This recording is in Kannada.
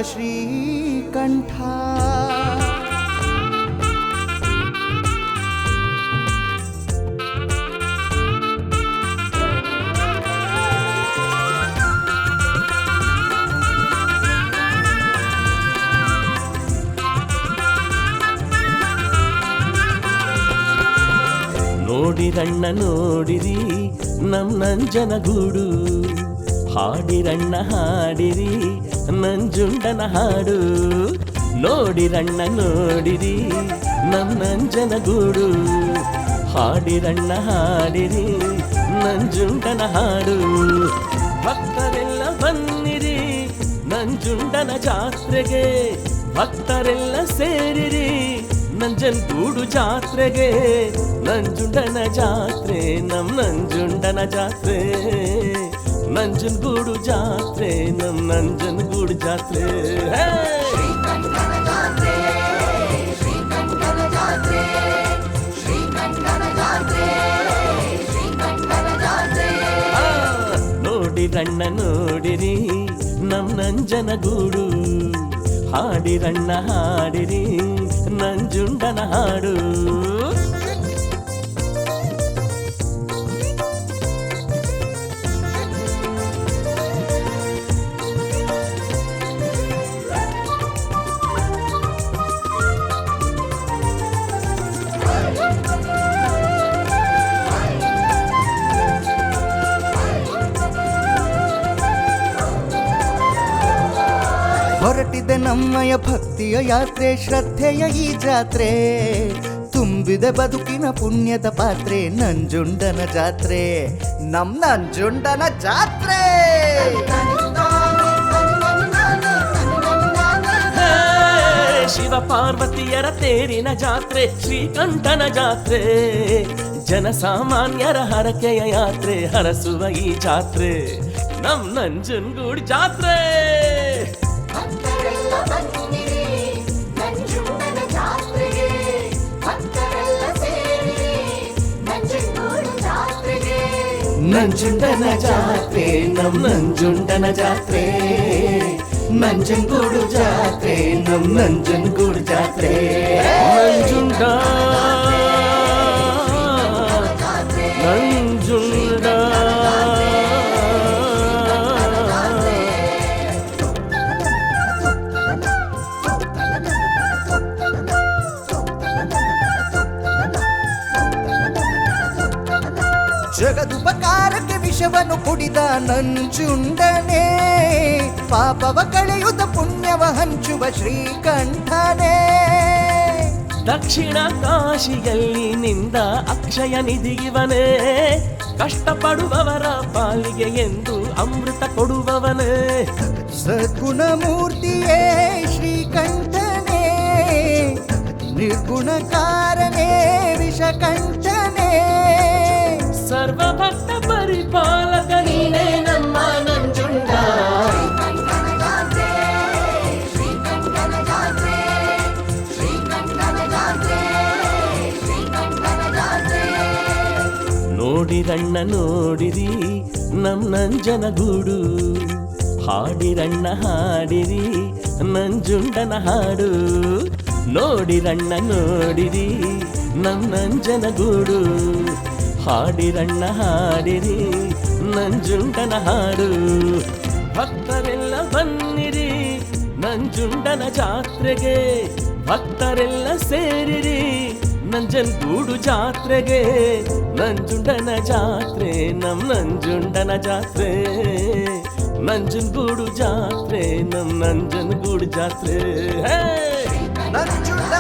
ಶ್ರೀಕಂಠ. ನೋಡಿರಣ್ಣ ನೋಡಿರಿ ನಮ್ ನಂಜನಗೂಡು, ಹಾಡಿರಣ್ಣ ಹಾಡಿರಿ ನಂಜುಂಡನ ಹಾಡು. ನೋಡಿರಣ್ಣ ನೋಡಿರಿ ನಮ್ ನಂಜನಗೂಡು, ಹಾಡಿರಣ್ಣ ಹಾಡಿರಿ ನಂಜುಂಡನ ಹಾಡು. ಭಕ್ತರೆಲ್ಲ ಬನ್ನಿರಿ ನಂಜುಂಡನ ಜಾತ್ರೆಗೆ, ಭಕ್ತರೆಲ್ಲ ಸೇರಿರಿ ನಂಜನಗೂಡು ಜಾತ್ರೆಗೆ. ನಂಜುಂಡನ ಜಾತ್ರೆ ನಮ್ ನಂಜುಂಡನ ಜಾತ್ರೆ, ನಂಜನಗೂಡು ಜಾತ್ರೆ ನಮ್ ನಂಜನಗೂಡು ಜಾತ್ರೆ. ನೋಡಿರಣ್ಣ ನೋಡಿರಿ ನಮ್ ನಂಜನಗೂಡು, ಹಾಡಿರಣ್ಣ ಹಾಡಿರಿ ನಂಜುಂಡನ ಹಾಡು. ಹೊರಟಿದೆ ನಮ್ಮಯ ಭಕ್ತಿಯ ಯಾತ್ರೆ, ಶ್ರದ್ಧೆಯ ಈ ಜಾತ್ರೆ. ತುಂಬಿದೆ ಬದುಕಿನ ಪುಣ್ಯದ ಪಾತ್ರೆ, ನಂಜುಂಡನ ಜಾತ್ರೆ ನಮ್ ನಂಜುಂಡನ ಜಾತ್ರೆ. ಶಿವ ಪಾರ್ವತಿಯರ ತೇರಿನ ಜಾತ್ರೆ, ಶ್ರೀಕಂಠನ ಜಾತ್ರೆ. ಜನಸಾಮಾನ್ಯರ ಹರಕೆಯ ಯಾತ್ರೆ, ಹರಸುವ ಈ ಜಾತ್ರೆ ನಮ್ ನಂಜನಗೂಡು ಜಾತ್ರೆ. ನಂಜುಂಡನ ಜಾತ್ರೆ ನಮ್ ನಂಜುಂಡನ ಜಾತ್ರೆ, ನಂಜನಗೂಡು ಜಾತ್ರೆ ನಮ್ ನಂಜನಗೂಡು ಜಾತ್ರೆ. ನಂಜುಂಡ ನಂಜುಂಡ ಜಗದುಪಕಾರಕ್ಕೆ ವಿಷವನ್ನು ಕುಡಿದ ನಂಜುಂಡನೇ, ಪಾಪವ ಕಳೆಯುತ್ತ ಪುಣ್ಯವ ಹಂಚುವ ಶ್ರೀಕಂಠನೇ. ದಕ್ಷಿಣ ಕಾಶಿಯಲ್ಲಿ ನಿಂದ ಅಕ್ಷಯ ನಿಧಿಯವನೇ, ಕಷ್ಟಪಡುವವರ ಪಾಲಿಗೆ ಎಂದು ಅಮೃತ ಕೊಡುವವನೇ. ಸದ್ಗುಣ ಮೂರ್ತಿಯೇ ಶ್ರೀಕಂಠನೇ, ನಿರ್ಗುಣ ಕಾರನೇ ವಿಷಕಂಠನೇ. ಸರ್ವಭಕ್ತ ಪರಿಪಾಲಕ ನೀನೇ ನಮ್ಮ ನಂಜುಂಡ. ನೋಡಿರಣ್ಣ ನೋಡಿರಿ ನಮ್ ನಂಜನಗೂಡು, ಹಾಡಿರಣ್ಣ ಹಾಡಿರಿ ನಂಜುಂಡನ ಹಾಡು. ನೋಡಿರಣ್ಣ ನೋಡಿರಿ ನಮ್ ನಂಜನಗೂಡು, ಹಾಡಿರಣ್ಣ ಹಾಡಿರಿ ನಂಜುಂಡನ ಹಾಡು. ಭಕ್ತರೆಲ್ಲ ಬನ್ನಿರಿ ನಂಜುಂಡನ ಜಾತ್ರೆಗೆ, ಭಕ್ತರೆಲ್ಲ ಸೇರಿರಿ ನಂಜನಗೂಡು ಜಾತ್ರೆಗೆ. ನಂಜುಂಡನ ಜಾತ್ರೆ ನಮ್ ನಂಜುಂಡನ ಜಾತ್ರೆ, ನಂಜನಗೂಡು ಜಾತ್ರೆ ನಮ್ ನಂಜನಗೂಡು ಜಾತ್ರೆ. ನಂಜುಂಡ